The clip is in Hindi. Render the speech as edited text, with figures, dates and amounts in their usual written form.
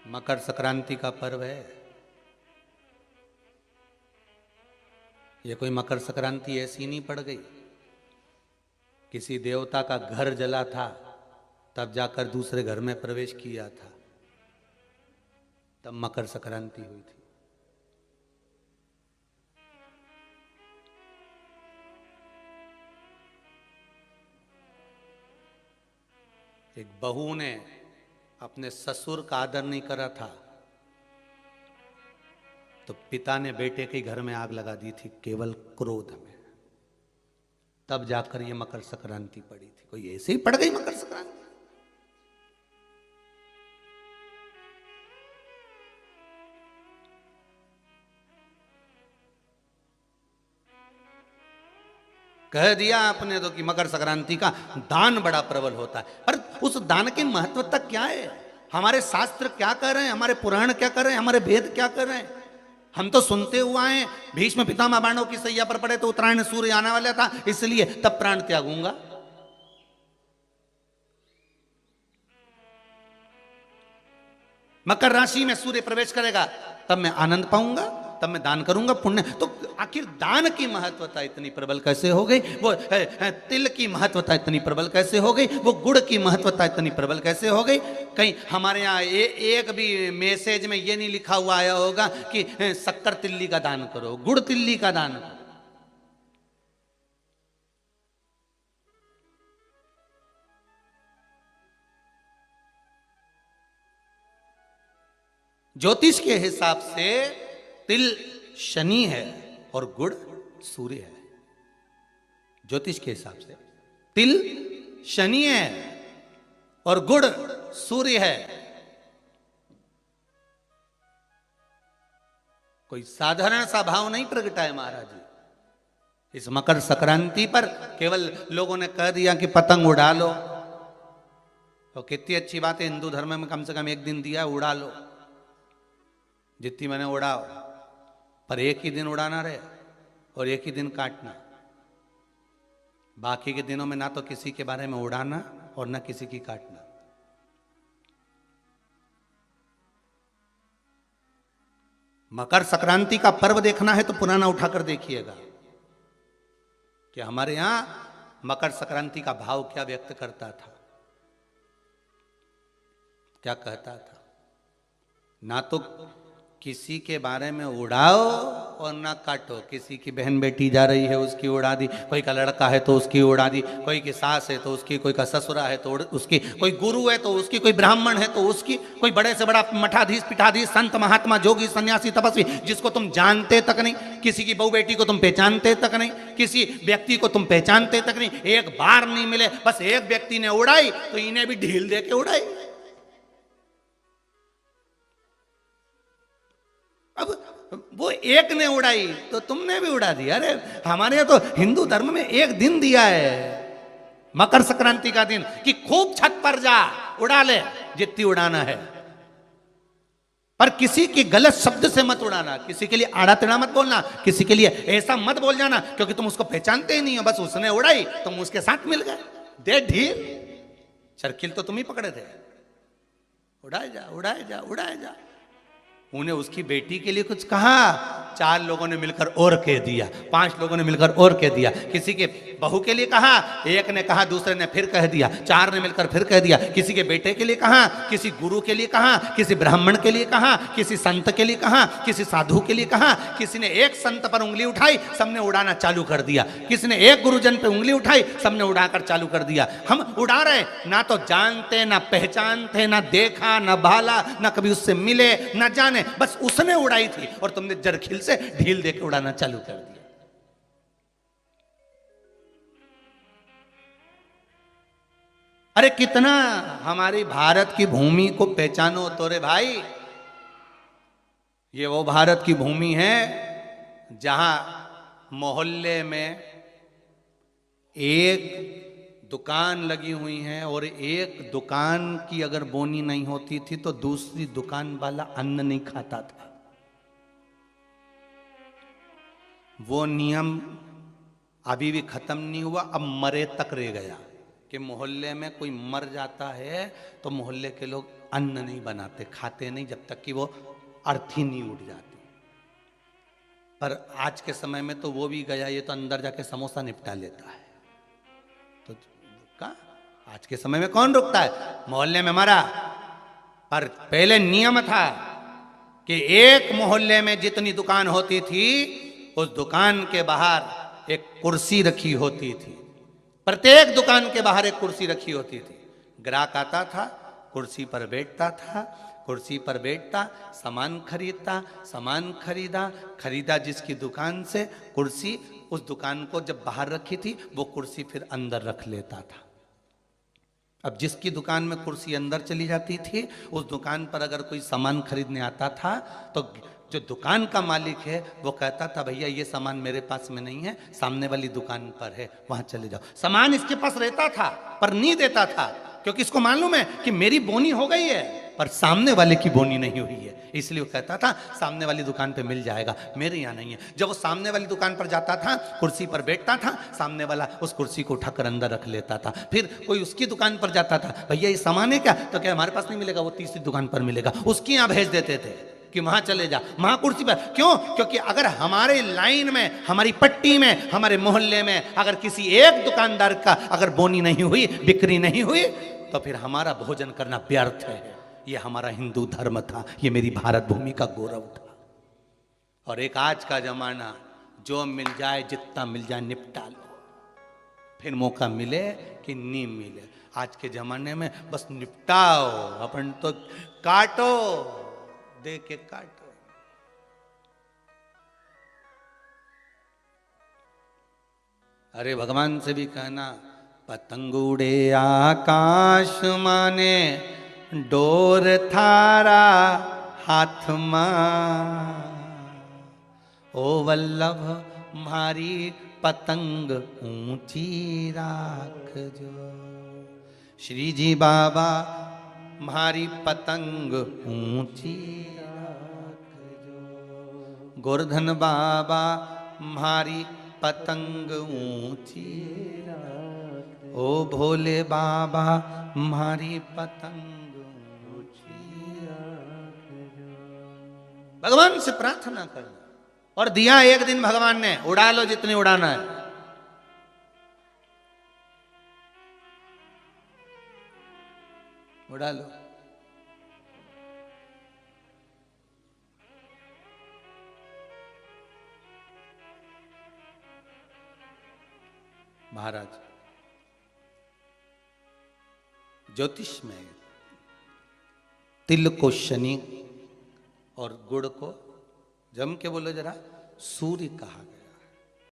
मकर संक्रांति का पर्व है। ये कोई मकर संक्रांति ऐसी नहीं पड़ गई। किसी देवता का घर जला था, तब जाकर दूसरे घर में प्रवेश किया था, तब मकर संक्रांति हुई थी। एक बहू ने अपने ससुर का आदर नहीं करा था, तो पिता ने बेटे के घर में आग लगा दी थी केवल क्रोध में। तब जाकर ये मकर संक्रांति पड़ी थी। कोई ऐसे ही पड़ गई मकर संक्रांति? कह दिया आपने तो कि मकर संक्रांति का दान बड़ा प्रबल होता है, पर उस दान की महत्वता क्या है? हमारे शास्त्र क्या कर रहे हैं, हमारे पुराण क्या कर रहे हैं, हमारे वेद क्या कर रहे हैं? हम तो सुनते हुए आए भीष्म पितामह बाणों की सैया पर पड़े तो उत्तरायण सूर्य आने वाला था, इसलिए तब प्राण त्यागूंगा। मकर राशि में सूर्य प्रवेश करेगा तब मैं आनंद पाऊंगा, तब मैं दान करूंगा, पुण्य। तो आखिर दान की महत्वता इतनी प्रबल कैसे हो गई? वो तिल की महत्वता इतनी प्रबल कैसे हो गई? वो गुड़ की महत्वता इतनी प्रबल कैसे हो गई? कहीं हमारे यहाँ एक भी मैसेज में ये नहीं लिखा हुआ आया होगा कि शक्कर तिल्ली का दान करो, गुड़ तिल्ली का दान करो। ज्योतिष के हिसाब से तिल शनि है और गुड़ सूर्य है। ज्योतिष के हिसाब से तिल शनि है और गुड़ सूर्य है। कोई साधारण सा भाव नहीं प्रगटा है महाराज जी। इस मकर संक्रांति पर केवल लोगों ने कह दिया कि पतंग उड़ा लो, तो कितनी अच्छी बात है। हिंदू धर्म में कम से कम एक दिन दिया, उड़ा लो जितनी मैंने उड़ाओ, पर एक ही दिन उड़ाना रहे और एक ही दिन काटना। बाकी के दिनों में ना तो किसी के बारे में उड़ाना और ना किसी की काटना। मकर संक्रांति का पर्व देखना है तो पुराना उठाकर देखिएगा कि हमारे यहां मकर संक्रांति का भाव क्या व्यक्त करता था, क्या कहता था। ना तो किसी के बारे में उड़ाओ और ना काटो। किसी की बहन बेटी जा रही है उसकी उड़ा दी, कोई का लड़का है तो उसकी उड़ा दी, कोई की सास है तो उसकी, कोई का ससुरा है तो उसकी, कोई गुरु है तो उसकी, कोई ब्राह्मण है तो उसकी, कोई बड़े से बड़ा मठाधीश पीठाधीश संत महात्मा जोगी सन्यासी तपस्वी जिसको तुम जानते तक नहीं, किसी की बहू बेटी को तुम पहचानते तक नहीं, किसी व्यक्ति को तुम पहचानते तक नहीं, एक बार नहीं मिले, बस एक व्यक्ति ने उड़ाई तो इन्हें भी ढील दे के उड़ाई। अब वो एक ने उड़ाई तो तुमने भी उड़ा दिया। अरे हमारे यहाँ तो हिंदू धर्म में एक दिन दिया है मकर संक्रांति का दिन कि खूब छत पर जा उड़ा ले जितनी उड़ाना है, पर किसी की गलत शब्द से मत उड़ाना, किसी के लिए आड़ा टेढ़ा मत बोलना, किसी के लिए ऐसा मत बोल जाना क्योंकि तुम उसको पहचानते ही नहीं हो। बस उसने उड़ाई तुम उसके साथ मिल गए, दे ढील। चरखिल तो तुम ही पकड़े थे। उड़ाए जा उड़ाए जा उड़ाए जा। उन्हें उसकी बेटी के लिए कुछ कहा, 4 लोगों ने मिलकर और कह दिया, 5 लोगों ने मिलकर और कह दिया। किसी के बहू के लिए कहा, एक ने कहा, दूसरे ने फिर कह दिया, 4 ने मिलकर फिर कह दिया। किसी के बेटे के लिए कहा, किसी गुरु के लिए कहा, किसी ब्राह्मण के लिए कहा, किसी संत के लिए कहा, किसी साधु के लिए कहा। किसी ने एक संत पर उंगली उठाई, सबने उड़ाना चालू कर दिया। किसी ने एक गुरुजन पर उंगली उठाई, सबने उड़ाकर चालू कर दिया। हम उड़ा रहे, ना तो जानते ना पहचानते, ना देखा ना भाला, ना कभी उससे मिले ना जाने, बस उसने उड़ाई थी और तुमने जरखिल से ढील देके उड़ाना चालू कर दिया। अरे कितना हमारी भारत की भूमि को पहचानो तो रे भाई। ये वो भारत की भूमि है जहां मोहल्ले में एक दुकान लगी हुई है और एक दुकान की अगर बोनी नहीं होती थी तो दूसरी दुकान वाला अन्न नहीं खाता था। वो नियम अभी भी खत्म नहीं हुआ, अब मरे तक रह गया कि मोहल्ले में कोई मर जाता है तो मोहल्ले के लोग अन्न नहीं बनाते, खाते नहीं जब तक कि वो अर्थी नहीं उठ जाती। पर आज के समय में तो वो भी गया, ये तो अंदर जाके समोसा निपटा लेता है। तो कहाँ, आज के समय में कौन रुकता है? मोहल्ले में मरा, पर पहले नियम था कि एक मोहल्ले में जितनी दुकान होती थी उस दुकान के बाहर एक कुर्सी रखी होती थी। प्रत्येक दुकान के बाहर एक कुर्सी रखी होती थी। ग्राहक आता था, कुर्सी पर बैठता था, कुर्सी पर बैठता, सामान खरीदता, सामान खरीदा जिसकी दुकान से कुर्सी, उस दुकान को जब बाहर रखी थी वो कुर्सी फिर अंदर रख लेता था। अब जिसकी दुकान में कुर्सी अंदर चली जाती थी, उस दुकान पर अगर कोई सामान खरीदने आता था तो जो दुकान का मालिक है वो कहता था भैया ये सामान मेरे पास में नहीं है, सामने वाली दुकान पर है, वहां चले जाओ। सामान इसके पास रहता था पर नहीं देता था, क्योंकि इसको मालूम है कि मेरी बोनी हो गई है पर सामने वाले की बोनी नहीं हुई है, इसलिए वो कहता था सामने वाली दुकान पे मिल जाएगा, मेरे यहाँ नहीं है। जब वो सामने वाली दुकान पर जाता था, कुर्सी पर बैठता था, सामने वाला उस कुर्सी को उठाकर अंदर रख लेता था। फिर कोई उसकी दुकान पर जाता था, भैया ये सामान है क्या? तो क्या हमारे पास नहीं मिलेगा, वो तीसरी दुकान पर मिलेगा, उसकी यहाँ भेज देते थे कि वहां चले जा, वहां कुर्सी पर। क्यों? क्योंकि अगर हमारे लाइन में, हमारी पट्टी में, हमारे मोहल्ले में अगर किसी एक दुकानदार का अगर बोनी नहीं हुई, बिक्री नहीं हुई, तो फिर हमारा भोजन करना व्यर्थ है। ये हमारा हिंदू धर्म था, ये मेरी भारत भूमि का गौरव था। और एक आज का जमाना, जो मिल जाए जितना मिल जाए निपटा लो, फिर मौका मिले कि नहीं मिले। आज के जमाने में बस निपटाओ, अपन तो काटो, दे के काटो। अरे भगवान से भी कहना, पतंग उड़े आकाश माने, डोर थारा हाथ मां, ओ वल्लभ मारी पतंग ऊंची राख जो। श्री जी बाबा मारी पतंग ऊंची राख जो, गोवर्धन बाबा मारी पतंग ऊंची, ओ भोले बाबा मारी पतंग ऊंची। भगवान से प्रार्थना करना, और दिया एक दिन भगवान ने, उड़ा लो जितनी उड़ाना है। उड़ा लो। महाराज ज्योतिष में तिल को शनि और गुड़ को, जम के बोलो जरा, सूर्य कहा गया।